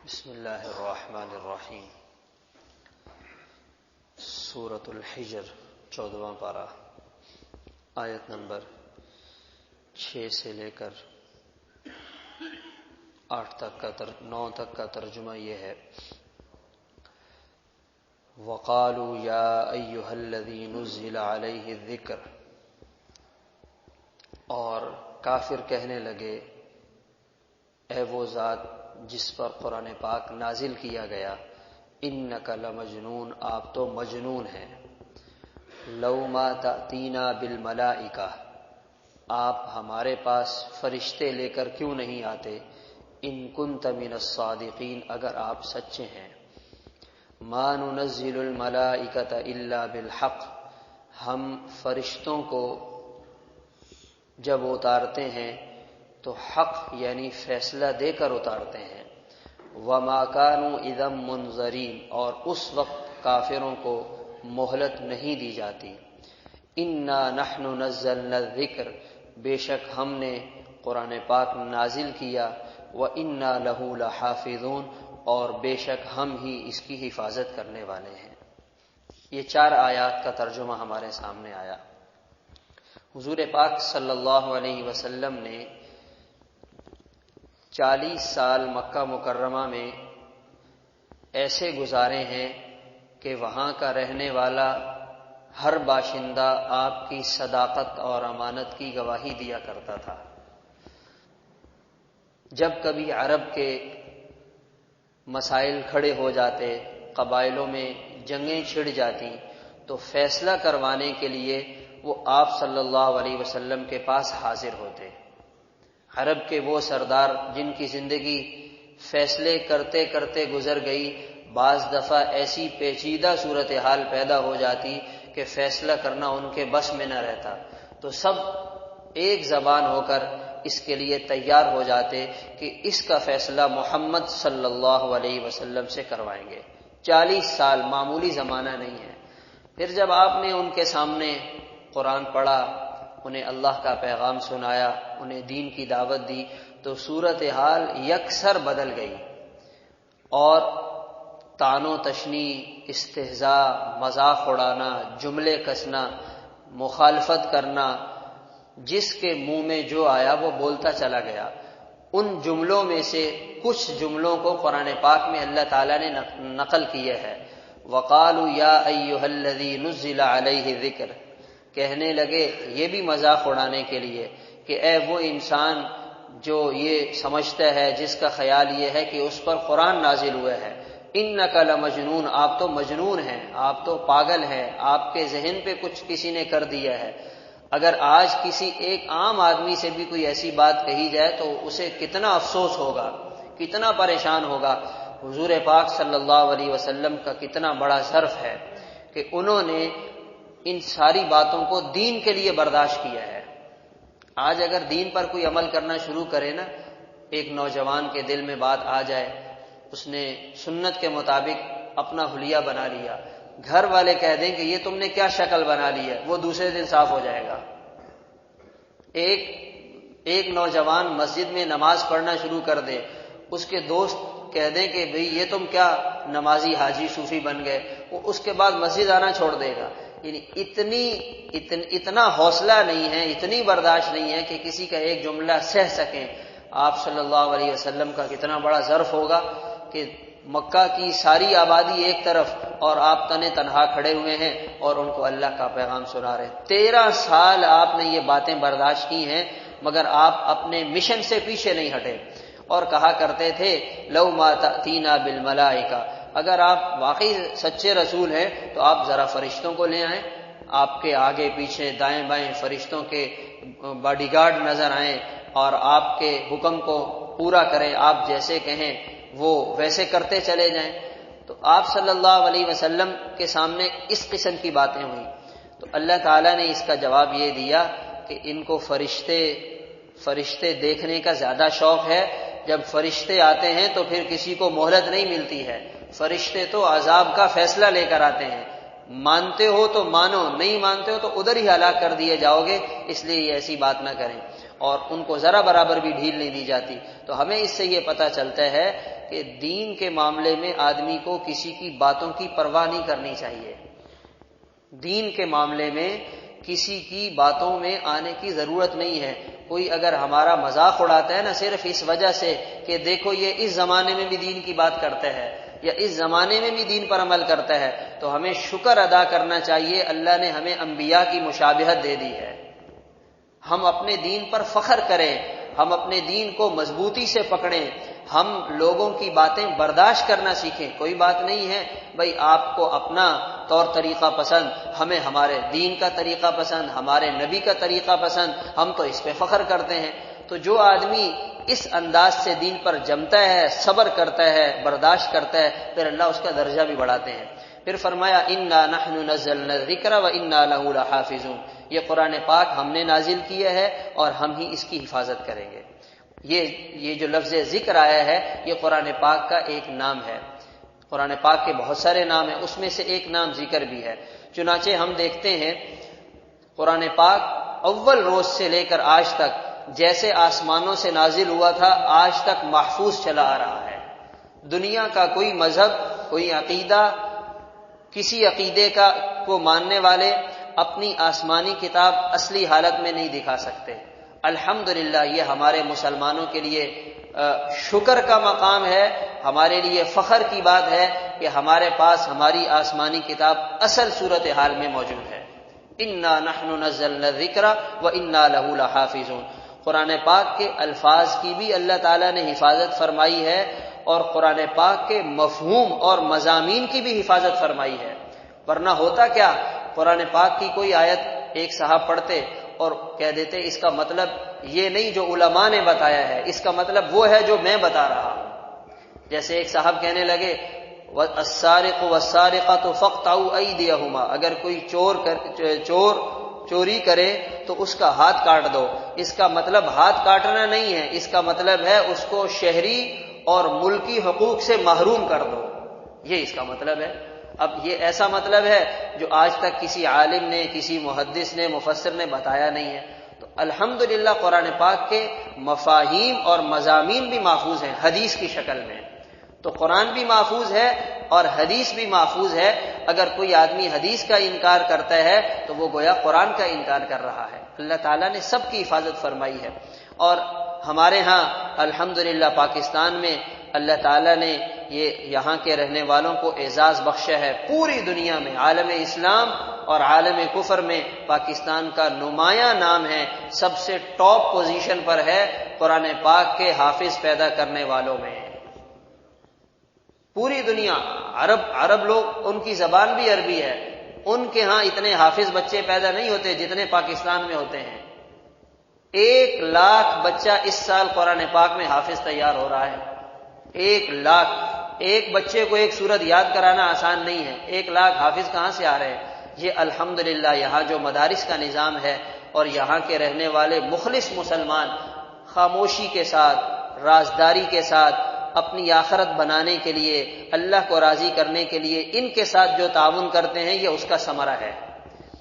بسم اللہ الرحمن الرحیم۔ سورۃ الحجر 14واں پارہ، آیت نمبر 6 سے لے کر 9 تک کا ترجمہ یہ ہے: وَقَالُوا يَا أَيُّهَا الَّذِي نُزِّلَ عَلَيْهِ الذِّكْرُ، اور کافر کہنے لگے اے وہ ذات جس پر قرآن پاک نازل کیا گیا، اِنَّكَ لَمَجْنُونَ، آپ تو مجنون ہیں، لَوْ مَا تَأْتِينَا بِالْمَلَائِكَةِ، آپ ہمارے پاس فرشتے لے کر کیوں نہیں آتے، اِن كُنتَ مِنَ الصَّادِقِينَ، اگر آپ سچے ہیں، مَا نُنَزِّلُ الْمَلَائِكَةَ إِلَّا بِالْحَقِّ، ہم فرشتوں کو جب اتارتے ہیں تو حق یعنی فیصلہ دے کر اتارتے ہیں، وَمَا كَانُوا إِذًا مُنظَرِينَ، اور اس وقت کافروں کو مہلت نہیں دی جاتی، إِنَّا نَحْنُ نَزَّلْنَا الذِّكْرَ، بے شک ہم نے قرآن پاک نازل کیا، وَإِنَّا لَهُ لَحَافِظُونَ، اور بے شک ہم ہی اس کی حفاظت کرنے والے ہیں۔ یہ 4 آیات کا ترجمہ ہمارے سامنے آیا۔ حضور پاک صلی اللہ علیہ وسلم نے 40 سال مکہ مکرمہ میں ایسے گزارے ہیں کہ وہاں کا رہنے والا ہر باشندہ آپ کی صداقت اور امانت کی گواہی دیا کرتا تھا۔ جب کبھی عرب کے مسائل کھڑے ہو جاتے، قبائلوں میں جنگیں چھڑ جاتی، تو فیصلہ کروانے کے لیے وہ آپ صلی اللہ علیہ وسلم کے پاس حاضر ہوتے۔ عرب کے وہ سردار جن کی زندگی فیصلے کرتے کرتے گزر گئی، بعض دفعہ ایسی پیچیدہ صورتحال پیدا ہو جاتی کہ فیصلہ کرنا ان کے بس میں نہ رہتا، تو سب ایک زبان ہو کر اس کے لیے تیار ہو جاتے کہ اس کا فیصلہ محمد صلی اللہ علیہ وسلم سے کروائیں گے۔ 40 سال معمولی زمانہ نہیں ہے۔ پھر جب آپ نے ان کے سامنے قرآن پڑھا، انہیں اللہ کا پیغام سنایا، انہیں دین کی دعوت دی، تو صورتحال یکسر بدل گئی، اور طعن و تشنیع، استہزاء، مذاق اڑانا، جملے کسنا، مخالفت کرنا، جس کے منہ میں جو آیا وہ بولتا چلا گیا۔ ان جملوں میں سے کچھ جملوں کو قرآن پاک میں اللہ تعالیٰ نے نقل کیا ہے۔ وَقَالُوا يَا أَيُّهَا الَّذِي نُزِّلَ عَلَيْهِ الذِّكْرُ، کہنے لگے یہ بھی مذاق اڑانے کے لیے کہ اے وہ انسان جو یہ سمجھتا ہے، جس کا خیال یہ ہے کہ اس پر قرآن نازل ہوا ہے، اِنَّكَ لَمَجْنُونَ، آپ تو مجنون ہیں، آپ تو پاگل ہیں، آپ کے ذہن پہ کچھ کسی نے کر دیا ہے۔ اگر آج کسی ایک عام آدمی سے بھی کوئی ایسی بات کہی جائے تو اسے کتنا افسوس ہوگا، کتنا پریشان ہوگا۔ حضور پاک صلی اللہ علیہ وسلم کا کتنا بڑا ظرف ہے کہ انہوں نے ان ساری باتوں کو دین کے لیے برداشت کیا ہے۔ آج اگر دین پر کوئی عمل کرنا شروع کرے نا، ایک نوجوان کے دل میں بات آ جائے، اس نے سنت کے مطابق اپنا حلیہ بنا لیا، گھر والے کہہ دیں کہ یہ تم نے کیا شکل بنا لی ہے، وہ دوسرے دن صاف ہو جائے گا۔ ایک نوجوان مسجد میں نماز پڑھنا شروع کر دے، اس کے دوست کہہ دیں کہ بھئی یہ تم کیا نمازی حاجی صوفی بن گئے، وہ اس کے بعد مسجد آنا چھوڑ دے گا۔ یعنی اتنا حوصلہ نہیں ہے، اتنی برداشت نہیں ہے کہ کسی کا ایک جملہ سہ سکیں۔ آپ صلی اللہ علیہ وسلم کا کتنا بڑا ظرف ہوگا کہ مکہ کی ساری آبادی ایک طرف اور آپ تنہا کھڑے ہوئے ہیں اور ان کو اللہ کا پیغام سنا رہے ہیں۔ 13 سال آپ نے یہ باتیں برداشت کی ہیں، مگر آپ اپنے مشن سے پیچھے نہیں ہٹے، اور کہا کرتے تھے لَوْ مَا تَأْتِينَا بِالْمَلَائِكَةِ، اگر آپ واقعی سچے رسول ہیں تو آپ ذرا فرشتوں کو لے آئیں، آپ کے آگے پیچھے دائیں بائیں فرشتوں کے باڈی گارڈ نظر آئیں اور آپ کے حکم کو پورا کریں، آپ جیسے کہیں وہ ویسے کرتے چلے جائیں۔ تو آپ صلی اللہ علیہ وسلم کے سامنے اس قسم کی باتیں ہوئیں، تو اللہ تعالیٰ نے اس کا جواب یہ دیا کہ ان کو فرشتے دیکھنے کا زیادہ شوق ہے۔ جب فرشتے آتے ہیں تو پھر کسی کو مہلت نہیں ملتی ہے، فرشتے تو عذاب کا فیصلہ لے کر آتے ہیں، مانتے ہو تو مانو، نہیں مانتے ہو تو ادھر ہی ہلاک کر دیے جاؤ گے، اس لیے یہ ایسی بات نہ کریں، اور ان کو ذرا برابر بھی ڈھیل نہیں دی جاتی۔ تو ہمیں اس سے یہ پتہ چلتا ہے کہ دین کے معاملے میں آدمی کو کسی کی باتوں کی پرواہ نہیں کرنی چاہیے. دین کے معاملے میں کسی کی باتوں میں آنے کی ضرورت نہیں ہے. کوئی اگر ہمارا مذاق اڑاتا ہے نا صرف اس وجہ سے کہ دیکھو یہ اس زمانے میں بھی دین کی بات کرتا ہے یا اس زمانے میں بھی دین پر عمل کرتا ہے، تو ہمیں شکر ادا کرنا چاہیے اللہ نے ہمیں انبیاء کی مشابہت دے دی ہے. ہم اپنے دین پر فخر کریں، ہم اپنے دین کو مضبوطی سے پکڑیں، ہم لوگوں کی باتیں برداشت کرنا سیکھیں. کوئی بات نہیں ہے بھائی آپ کو اپنا طور طریقہ پسند، ہمیں ہمارے دین کا طریقہ پسند، ہمارے نبی کا طریقہ پسند، ہم تو اس پہ فخر کرتے ہیں. تو جو آدمی اس انداز سے دین پر جمتا ہے، صبر کرتا ہے، برداشت کرتا ہے، پھر اللہ اس کا درجہ بھی بڑھاتے ہیں. پھر فرمایا انا نحن نزلنا الذکر وانا له لحافظون، یہ قرآن پاک ہم نے نازل کیا ہے اور ہم ہی اس کی حفاظت کریں گے. یہ جو لفظ ذکر آیا ہے یہ قرآن پاک کا ایک نام ہے. قرآن پاک کے بہت سارے نام ہیں، اس میں سے ایک نام ذکر بھی ہے. چنانچہ ہم دیکھتے ہیں قرآن پاک اول روز سے لے کر آج تک جیسے آسمانوں سے نازل ہوا تھا آج تک محفوظ چلا آ رہا ہے. دنیا کا کوئی مذہب، کوئی عقیدہ، کسی عقیدے کو ماننے والے اپنی آسمانی کتاب اصلی حالت میں نہیں دکھا سکتے. الحمدللہ یہ ہمارے مسلمانوں کے لیے شکر کا مقام ہے، ہمارے لیے فخر کی بات ہے کہ ہمارے پاس ہماری آسمانی کتاب اصل صورتحال میں موجود ہے. انا نحن نزلنا الذکر وانا له لحافظون. قرآن پاک کے الفاظ کی بھی اللہ تعالیٰ نے حفاظت فرمائی ہے اور قرآن پاک کے مفہوم اور مضامین کی بھی حفاظت فرمائی ہے. ورنہ ہوتا کیا، قرآن پاک کی کوئی آیت ایک صاحب پڑھتے اور کہہ دیتے اس کا مطلب یہ نہیں جو علماء نے بتایا ہے، اس کا مطلب وہ ہے جو میں بتا رہا ہوں. جیسے ایک صاحب کہنے لگے السارق والسارقۃ فاقطعوا ایدیہما، اگر کوئی چوری کرے تو اس کا ہاتھ کاٹ دو. اس کا مطلب ہاتھ کاٹنا نہیں ہے، اس کا مطلب ہے اس کو شہری اور ملکی حقوق سے محروم کر دو، یہ اس کا مطلب ہے. اب یہ ایسا مطلب ہے جو آج تک کسی عالم نے، کسی محدث نے، مفسر نے بتایا نہیں ہے. تو الحمدللہ قرآن پاک کے مفاہیم اور مضامین بھی محفوظ ہیں حدیث کی شکل میں. تو قرآن بھی محفوظ ہے اور حدیث بھی محفوظ ہے. اگر کوئی آدمی حدیث کا انکار کرتا ہے تو وہ گویا قرآن کا انکار کر رہا ہے. اللہ تعالیٰ نے سب کی حفاظت فرمائی ہے. اور ہمارے ہاں الحمدللہ پاکستان میں اللہ تعالیٰ نے یہاں کے رہنے والوں کو اعزاز بخشا ہے. پوری دنیا میں عالم اسلام اور عالم کفر میں پاکستان کا نمایاں نام ہے، سب سے ٹاپ پوزیشن پر ہے قرآن پاک کے حافظ پیدا کرنے والوں میں. پوری دنیا عرب لوگ، ان کی زبان بھی عربی ہے، ان کے ہاں اتنے حافظ بچے پیدا نہیں ہوتے جتنے پاکستان میں ہوتے ہیں. 1,00,000 بچہ اس سال قرآن پاک میں حافظ تیار ہو رہا ہے. 1,00,000. ایک بچے کو ایک سورت یاد کرانا آسان نہیں ہے، 1,00,000 حافظ کہاں سے آ رہے ہیں؟ یہ الحمدللہ یہاں جو مدارس کا نظام ہے اور یہاں کے رہنے والے مخلص مسلمان خاموشی کے ساتھ، رازداری کے ساتھ، اپنی آخرت بنانے کے لیے، اللہ کو راضی کرنے کے لیے ان کے ساتھ جو تعاون کرتے ہیں یہ اس کا ثمرہ ہے.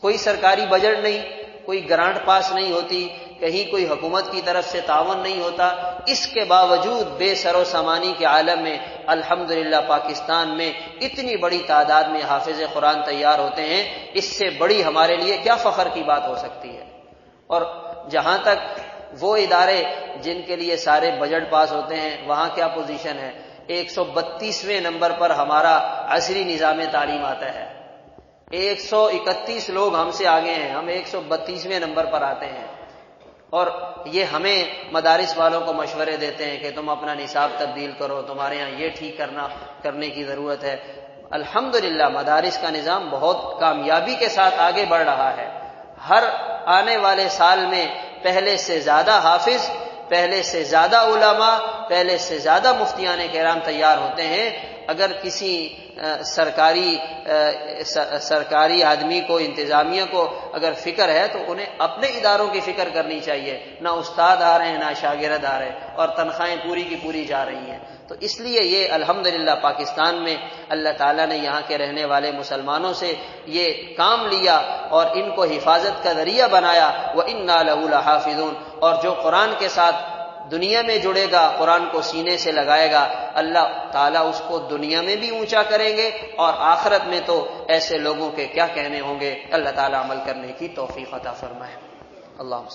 کوئی سرکاری بجٹ نہیں، کوئی گرانٹ پاس نہیں ہوتی، کہیں کوئی حکومت کی طرف سے تعاون نہیں ہوتا. اس کے باوجود بے سر و سامانی کے عالم میں الحمدللہ پاکستان میں اتنی بڑی تعداد میں حافظ قرآن تیار ہوتے ہیں. اس سے بڑی ہمارے لیے کیا فخر کی بات ہو سکتی ہے. اور جہاں تک وہ ادارے جن کے لیے سارے بجٹ پاس ہوتے ہیں وہاں کیا پوزیشن ہے؟ 132ویں نمبر پر ہمارا عصری نظام تعلیم آتا ہے. 131 لوگ ہم سے آگے ہیں، ہم 132ویں نمبر پر آتے ہیں. اور یہ ہمیں مدارس والوں کو مشورے دیتے ہیں کہ تم اپنا نصاب تبدیل کرو، تمہارے یہاں یہ ٹھیک کرنے کی ضرورت ہے. الحمدللہ مدارس کا نظام بہت کامیابی کے ساتھ آگے بڑھ رہا ہے. ہر آنے والے سال میں پہلے سے زیادہ حافظ، پہلے سے زیادہ علماء، پہلے سے زیادہ مفتیان کرام تیار ہوتے ہیں. اگر کسی سرکاری آدمی کو، انتظامیہ کو اگر فکر ہے تو انہیں اپنے اداروں کی فکر کرنی چاہیے. نہ استاد آ رہے ہیں، نہ شاگرد آ رہے ہیں، اور تنخواہیں پوری کی پوری جا رہی ہیں. تو اس لیے یہ الحمدللہ پاکستان میں اللہ تعالیٰ نے یہاں کے رہنے والے مسلمانوں سے یہ کام لیا اور ان کو حفاظت کا ذریعہ بنایا. وَإِنَّا لَهُ لَحَافِظُونَ. اور جو قرآن کے ساتھ دنیا میں جڑے گا، قرآن کو سینے سے لگائے گا، اللہ تعالیٰ اس کو دنیا میں بھی اونچا کریں گے، اور آخرت میں تو ایسے لوگوں کے کیا کہنے ہوں گے۔ اللہ تعالیٰ عمل کرنے کی توفیق عطا فرمائے۔ اللہ